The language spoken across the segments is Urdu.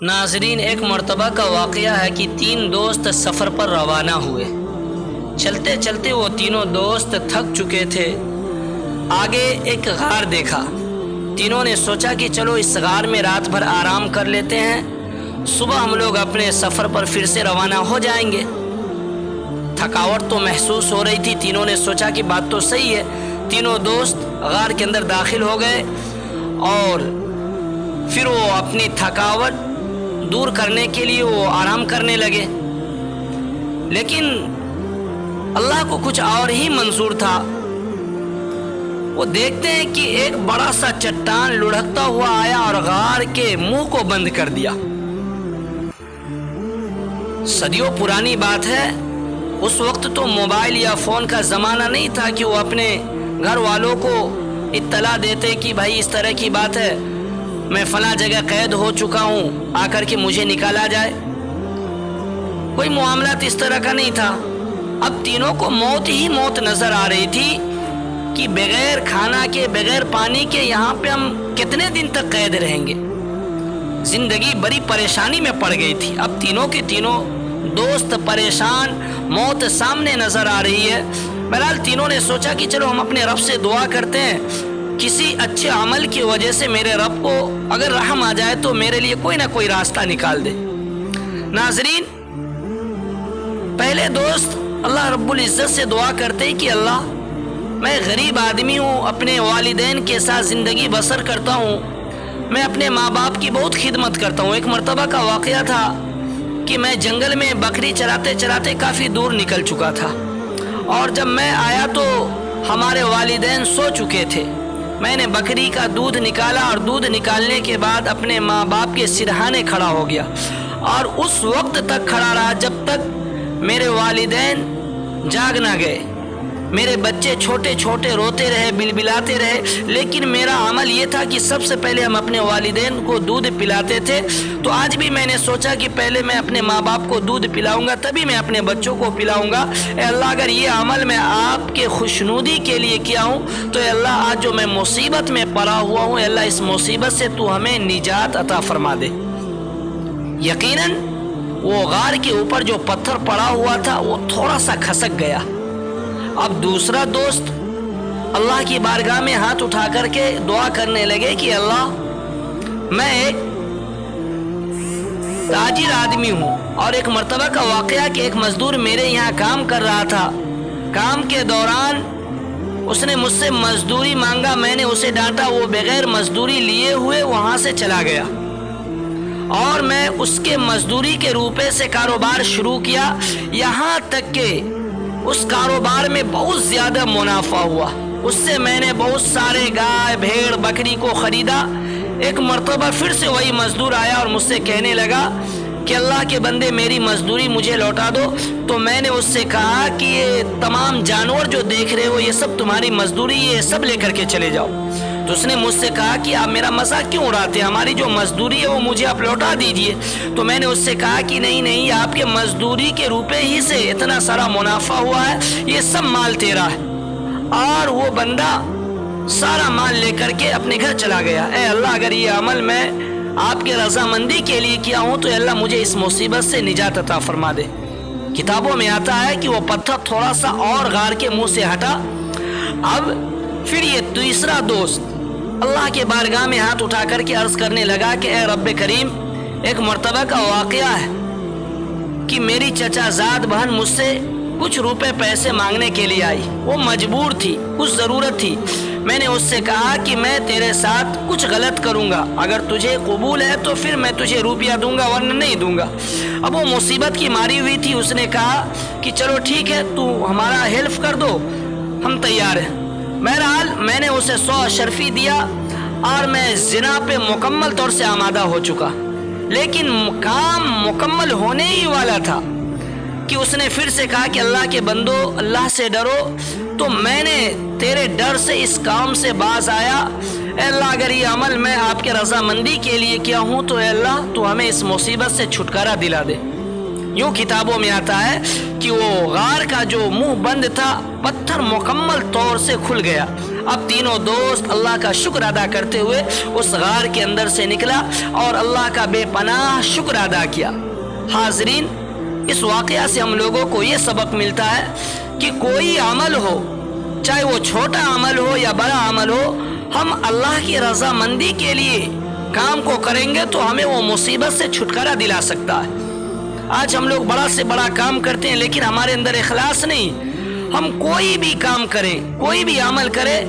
ناظرین، ایک مرتبہ کا واقعہ ہے کہ تین دوست سفر پر روانہ ہوئے۔ چلتے چلتے وہ تینوں دوست تھک چکے تھے۔ آگے ایک غار دیکھا۔ تینوں نے سوچا کہ چلو اس غار میں رات بھر آرام کر لیتے ہیں، صبح ہم لوگ اپنے سفر پر پھر سے روانہ ہو جائیں گے۔ تھکاوٹ تو محسوس ہو رہی تھی۔ تینوں نے سوچا کہ بات تو صحیح ہے۔ تینوں دوست غار کے اندر داخل ہو گئے اور پھر وہ اپنی تھکاوٹ دور کرنے کے لیے وہ آرام کرنے لگے، لیکن اللہ کو کچھ اور ہی منظور تھا۔ وہ دیکھتے ہیں کہ ایک بڑا سا چٹان لڑھکتا ہوا آیا اور غار کے منہ کو بند کر دیا۔ صدیوں پرانی بات ہے، اس وقت تو موبائل یا فون کا زمانہ نہیں تھا کہ وہ اپنے گھر والوں کو اطلاع دیتے کہ بھائی اس طرح کی بات ہے، میں فلاں جگہ قید ہو چکا ہوں، آ کر کے مجھے نکالا جائے۔ کوئی معاملات اس طرح کا نہیں تھا۔ اب تینوں کو موت ہی موت نظر آ رہی تھی کہ بغیر کھانا کے، بغیر پانی کے یہاں پہ ہم کتنے دن تک قید رہیں گے۔ زندگی بڑی پریشانی میں پڑ گئی تھی۔ اب تینوں کے تینوں دوست پریشان، موت سامنے نظر آ رہی ہے۔ بہرحال تینوں نے سوچا کہ چلو ہم اپنے رب سے دعا کرتے ہیں، کسی اچھے عمل کی وجہ سے میرے رب کو اگر رحم آ جائے تو میرے لیے کوئی نہ کوئی راستہ نکال دے۔ ناظرین، پہلے دوست اللہ رب العزت سے دعا کرتے کہ اللہ، میں غریب آدمی ہوں، اپنے والدین کے ساتھ زندگی بسر کرتا ہوں، میں اپنے ماں باپ کی بہت خدمت کرتا ہوں۔ ایک مرتبہ کا واقعہ تھا کہ میں جنگل میں بکری چراتے چراتے کافی دور نکل چکا تھا، اور جب میں آیا تو ہمارے والدین سو چکے تھے۔ میں نے بکری کا دودھ نکالا اور دودھ نکالنے کے بعد اپنے ماں باپ کے سرہانے کھڑا ہو گیا، اور اس وقت تک کھڑا رہا جب تک میرے والدین جاگ نہ گئے۔ میرے بچے چھوٹے چھوٹے روتے رہے، بلبلاتے رہے، لیکن میرا عمل یہ تھا کہ سب سے پہلے ہم اپنے والدین کو دودھ پلاتے تھے۔ تو آج بھی میں نے سوچا کہ پہلے میں اپنے ماں باپ کو دودھ پلاؤں گا، تبھی میں اپنے بچوں کو پلاؤں گا۔ اے اللہ، اگر یہ عمل میں آپ کے خوشنودی کے لیے کیا ہوں تو اے اللہ، آج جو میں مصیبت میں پڑا ہوا ہوں، اے اللہ اس مصیبت سے تو ہمیں نجات عطا فرما دے۔ یقیناً وہ غار کے اوپر جو پتھر پڑا ہوا تھا وہ تھوڑا سا کھسک گیا۔ اب دوسرا دوست اللہ کی بارگاہ میں ہاتھ اٹھا کر کے دعا کرنے لگے کہ اللہ، میں ایک تاجر آدمی ہوں، اور ایک مرتبہ کا واقعہ کہ ایک مزدور میرے یہاں کام کر رہا تھا۔ کام کے دوران اس نے مجھ سے مزدوری مانگا، میں نے اسے ڈانٹا، وہ بغیر مزدوری لیے ہوئے وہاں سے چلا گیا، اور میں اس کے مزدوری کے روپے سے کاروبار شروع کیا، یہاں تک کہ اس کاروبار میں بہت زیادہ منافع ہوا۔ اس سے میں نے بہت سارے گائے، بھیڑ، بکری کو خریدا۔ ایک مرتبہ پھر سے وہی مزدور آیا اور مجھ سے کہنے لگا کہ اللہ کے بندے، میری مزدوری مجھے لوٹا دو۔ تو میں نے اس سے کہا کہ یہ تمام جانور جو دیکھ رہے ہو، یہ سب تمہاری مزدوری، یہ سب لے کر کے چلے جاؤ۔ تو اس نے مجھ سے کہا کہ آپ میرا مذاق کیوں اڑاتے ہیں، ہماری جو مزدوری ہے وہ مجھے آپ لوٹا دیجئے۔ تو میں نے اس سے کہا کہ نہیں، آپ کے مزدوری کے روپے ہی سے اتنا سارا منافع ہوا ہے، یہ سب مال تیرا ہے۔ اور وہ بندہ سارا مال لے کر کے اپنے گھر چلا گیا۔ اے اللہ، اگر یہ عمل میں آپ کے رضامندی کے لیے کیا ہوں تو اے اللہ مجھے اس مصیبت سے نجات عطا فرما دے۔ کتابوں میں آتا ہے کہ وہ پتھر تھوڑا سا اور غار کے منہ سے ہٹا۔ اب پھر یہ تیسرا دوست اللہ کے بارگاہ میں ہاتھ اٹھا کر کے عرض کرنے لگا کہ اے رب کریم، ایک مرتبہ کا واقعہ ہے کہ میری چچا زاد بہن مجھ سے کچھ روپے پیسے مانگنے کے لیے آئی۔ وہ مجبور تھی، کچھ ضرورت تھی۔ میں نے اس سے کہا کہ میں تیرے ساتھ کچھ غلط کروں گا، اگر تجھے قبول ہے تو پھر میں تجھے روپیہ دوں گا، ورنہ نہیں دوں گا۔ اب وہ مصیبت کی ماری ہوئی تھی، اس نے کہا کہ چلو ٹھیک ہے، تو ہمارا ہیلپ کر دو، ہم تیار ہیں۔ بہرحال میں نے اسے 100 اشرفی دیا، اور میں زنا پہ مکمل طور سے آمادہ ہو چکا، لیکن کام مکمل ہونے ہی والا تھا کہ اس نے پھر سے کہا کہ اللہ کے بندو، اللہ سے ڈرو۔ تو میں نے تیرے ڈر سے اس کام سے باز آیا۔ اے اللہ، اگر یہ عمل میں آپ کے رضامندی کے لیے کیا ہوں تو اے اللہ تو ہمیں اس مصیبت سے چھٹکارا دلا دے۔ یوں کتابوں میں آتا ہے کہ وہ غار کا جو منہ بند تھا، پتھر مکمل طور سے کھل گیا۔ اب تینوں دوست اللہ کا شکر ادا کرتے ہوئے اس غار کے اندر سے نکلا اور اللہ کا بے پناہ شکر ادا کیا۔ حاضرین، اس واقعہ سے ہم لوگوں کو یہ سبق ملتا ہے کہ کوئی عمل ہو، چاہے وہ چھوٹا عمل ہو یا بڑا عمل ہو، ہم اللہ کی رضامندی کے لیے کام کو کریں گے تو ہمیں وہ مصیبت سے چھٹکارا دلا سکتا ہے۔ آج ہم لوگ بڑا سے بڑا کام کرتے ہیں لیکن ہمارے اندر اخلاص نہیں۔ ہم کوئی بھی کام کریں، کوئی بھی عمل کریں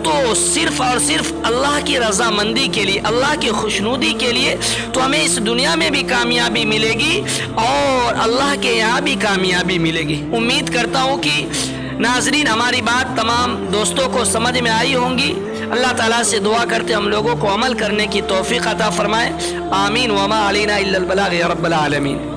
تو صرف اور صرف اللہ کی رضامندی کے لیے، اللہ کی خوشنودی کے لیے، تو ہمیں اس دنیا میں بھی کامیابی ملے گی اور اللہ کے یہاں بھی کامیابی ملے گی۔ امید کرتا ہوں کہ ناظرین ہماری بات تمام دوستوں کو سمجھ میں آئی ہوں گی۔ اللہ تعالیٰ سے دعا کرتے ہم لوگوں کو عمل کرنے کی توفیق عطا فرمائے۔ آمین۔ وما علینا الا البلاغ یا رب العالمین۔